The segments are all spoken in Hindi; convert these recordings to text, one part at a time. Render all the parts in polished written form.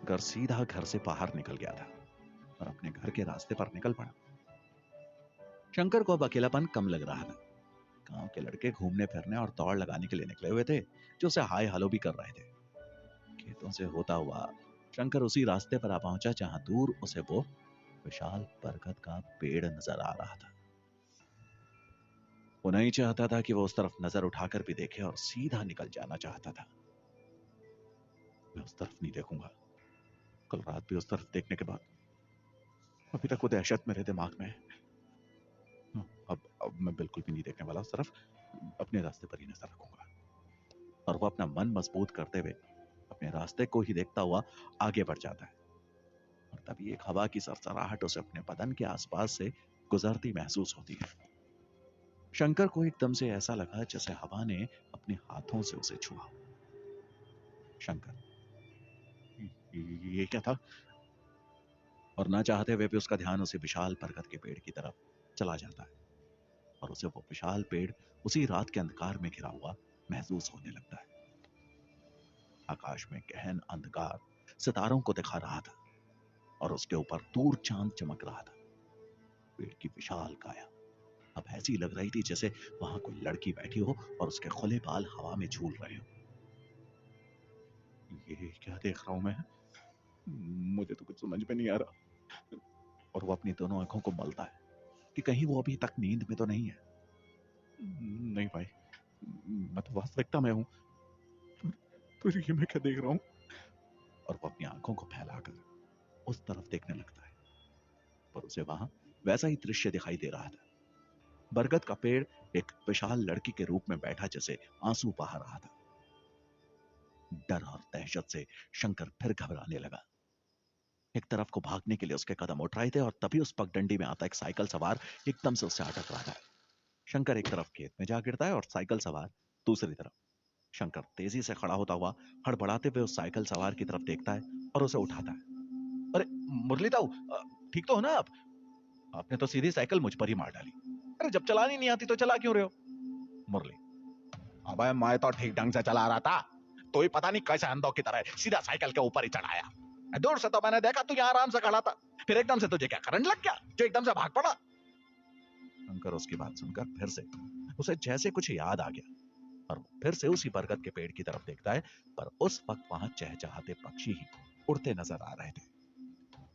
घर सीधा घर से बाहर निकल गया था और अपने घर के रास्ते पर निकल पड़ा। शंकर को अब अकेलापन कम लग रहा था। गांव के लड़के घूमने फिरने और दौड़ लगाने के लिए निकले हुए थे, जो उसे हाय हेलो भी कर रहे थे। खेतों से होता हुआ शंकर उसी रास्ते पर आ पहुंचा जहां दूर उसे वो विशाल बरगद का पेड़ नजर आ रहा था। वो नहीं चाहता था कि वो उस तरफ नजर उठाकर भी देखे और सीधा निकल जाना चाहता था। मैं उस तरफ नहीं देखूंगा। कल रात भी उस तरफ देखने के बाद अभी तक वो दहशत मेरे दिमाग में है। अब मैं बिल्कुल भी नहीं देखने वाला उस तरफ। अपने रास्ते पर ही नजर रखूंगा। और वो अपना मन मजबूत करते हुए अपने रास्ते को ही देखता हुआ आगे बढ़ जाता है। और तभी एक हवा की सरसराहट उसे अपने बदन के आसपास से गुजरती महसूस होती है। शंकर को एकदम से ऐसा लगा जैसे हवा ने अपने हाथों से उसे छुआ। शंकर, ये क्या था? और ना चाहते हुए भी उसका ध्यान उसी विशाल बरगद के पेड़ की तरफ चला जाता है और उसे वो विशाल पेड़ उसी रात के अंधकार में घिरा हुआ महसूस होने लगता है। आकाश में गहन अंधकार सितारों को दिखा रहा था और उसके ऊपर दूर चांद चमक रहा था। पेड़ की विशाल काया अब ऐसी लग रही थी जैसे वहां कोई लड़की बैठी हो और उसके खुले बाल हवा में झूल रहे हो। ये क्या देख रहा हूं मैं? मुझे तो कुछ समझ में नहीं आ रहा। और वो अपनी दोनों आंखों को मलता है कि कहीं वो अभी तक नींद में तो नहीं है। नहीं भाई, मैं तो वास्तविकता में हूं। तो ये मैं क्या देख रहा हूं? और वो अपनी आंखों को फैलाकर उस तरफ देखने लगता है, पर उसे वहां वैसा ही दृश्य दिखाई दे रहा था। बरगद का पेड़ एक विशाल लड़की के रूप में बैठा जैसे आंसू बहा रहा था। डर और दहशत से शंकर फिर घबराने लगा। एक तरफ को भागने के लिए उसके कदम उठ रहे थे और तभी उस पगडंडी में आता एक साइकिल सवार एकदम से उससे अटक रहा है। शंकर एक तरफ खेत में जा गिरता है और साइकिल सवार दूसरी तरफ। शंकर तेजी से खड़ा होता हुआ हड़बड़ाते हुए उस साइकिल सवार की तरफ देखता है और उसे उठाता है। अरे मुरली ताऊ, ठीक तो हो ना आप? आपने तो सीधी साइकिल मुझ पर ही मार डाली। अरे जब चलानी नहीं आती तो चला क्यों रहे हो? मुरली, अबे मैं तो ठीक ढंग से चला रहा था, तो ही पता नहीं कैसे अंधों की तरह सीधा साइकिल के ऊपर ही चढ़ाया। दूर से तो मैंने देखा तू यहाँ आराम से खड़ा था, फिर एकदम से तुझे क्या करंट लग गया जो एकदम से भाग पड़ा? शंकर उसकी बात सुनकर फिर से उसे जैसे कुछ याद आ गया और वो फिर से उसी बरगद के पेड़ की तरफ देखता है, पर उस वक्त वहां चहचहाते पक्षी ही उड़ते नजर आ रहे थे।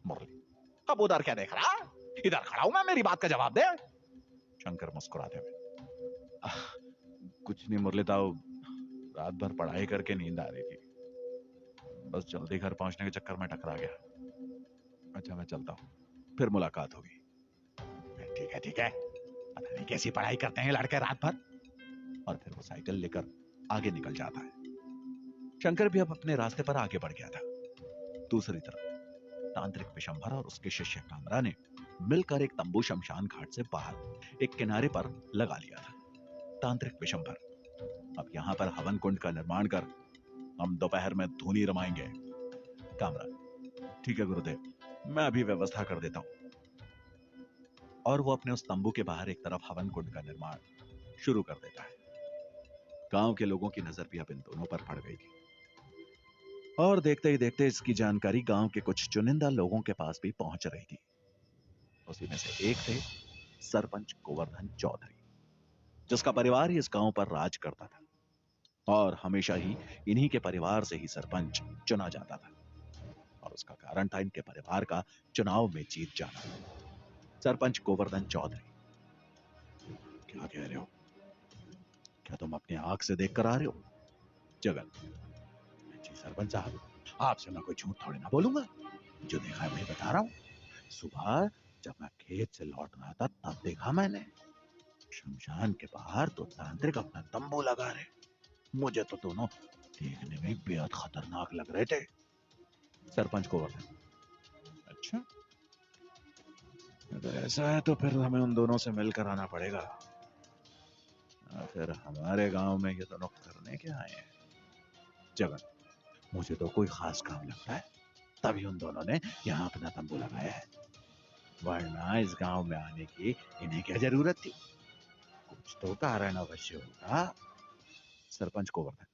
मुरली, अब उधर क्या देख रहा? इधर खड़ा हूं मैं, मेरी बात का जवाब दे। शंकर मुस्कुराते हुए, कुछ नहीं मुरली ताऊ, रात भर पढ़ाई करके नींद आ रही थी, बस जल्दी घर पहुंचने के चक्कर में टकरा गया। अच्छा मैं चलता हूँ, फिर मुलाकात होगी। ठीक है ठीक है, पता नहीं कैसी पढ़ाई करते हैं लड़के रात भर। और फिर वो साइकिल लेकर आगे निकल जाता है। शंकर भी अब अपने रास्ते पर आगे बढ़ गया था। दूसरी तरफ तांत्रिक विशंभर और उसके शिष्य कामरा ने मिलकर एक तंबू शमशान घाट से बाहर एक किनारे पर लगा लिया था। तांत्रिक विशंभर, अब यहाँ पर हवन कुंड का निर्माण कर हम दोपहर में धूनी रमाएंगे। कामरा, ठीक है गुरुदेव, मैं अभी व्यवस्था कर देता हूँ। और वो अपने उस तंबू के बाहर एक तरफ हवन कुंड का निर्माण शुरू कर देता है। गांव के लोगों की नजर भी अब इन दोनों पर पड़ गई थी और देखते ही देखते इसकी जानकारी गांव के कुछ चुनिंदा लोगों के पास भी पहुंच रही थी। उसी में से एक थे सरपंच गोवर्धन चौधरी, जिसका परिवार ही इस गांव पर राज करता था और हमेशा ही इन्हीं के परिवार से ही सरपंच चुना जाता था। और उसका कारण था इनके परिवार का चुनाव में जीत जाना। सरपंच गोवर्धन चौधरी, क्या कह रहे हो? क्या तुम अपनी आंख से देख कर आ रहे हो? जगन, जी सरपंच साहब, आपसे मैं कोई झूठ थोड़ी ना बोलूंगा, जो देखा है वही बता रहा हूँ। सुबह जब मैं खेत से लौट रहा था तब देखा मैंने शमशान के बाहर तो तांत्रिक अपना तंबू लगा रहे। मुझे तो दोनों देखने में बेहद खतरनाक लग रहे थे। सरपंच गोवर्धन, अच्छा, अगर ऐसा है तो फिर हमें उन दोनों से मिलकर आना पड़ेगा। फिर हमारे गांव में ये दोनों करने क्या आए हैं? जगन, मुझे तो कोई खास काम लगता है, तभी उन दोनों ने यहाँ अपना तंबू लगाया है, वरना इस गांव में आने की इन्हें क्या जरूरत थी? कुछ तो कारण अवश्य होगा। सरपंच गोवर्धन,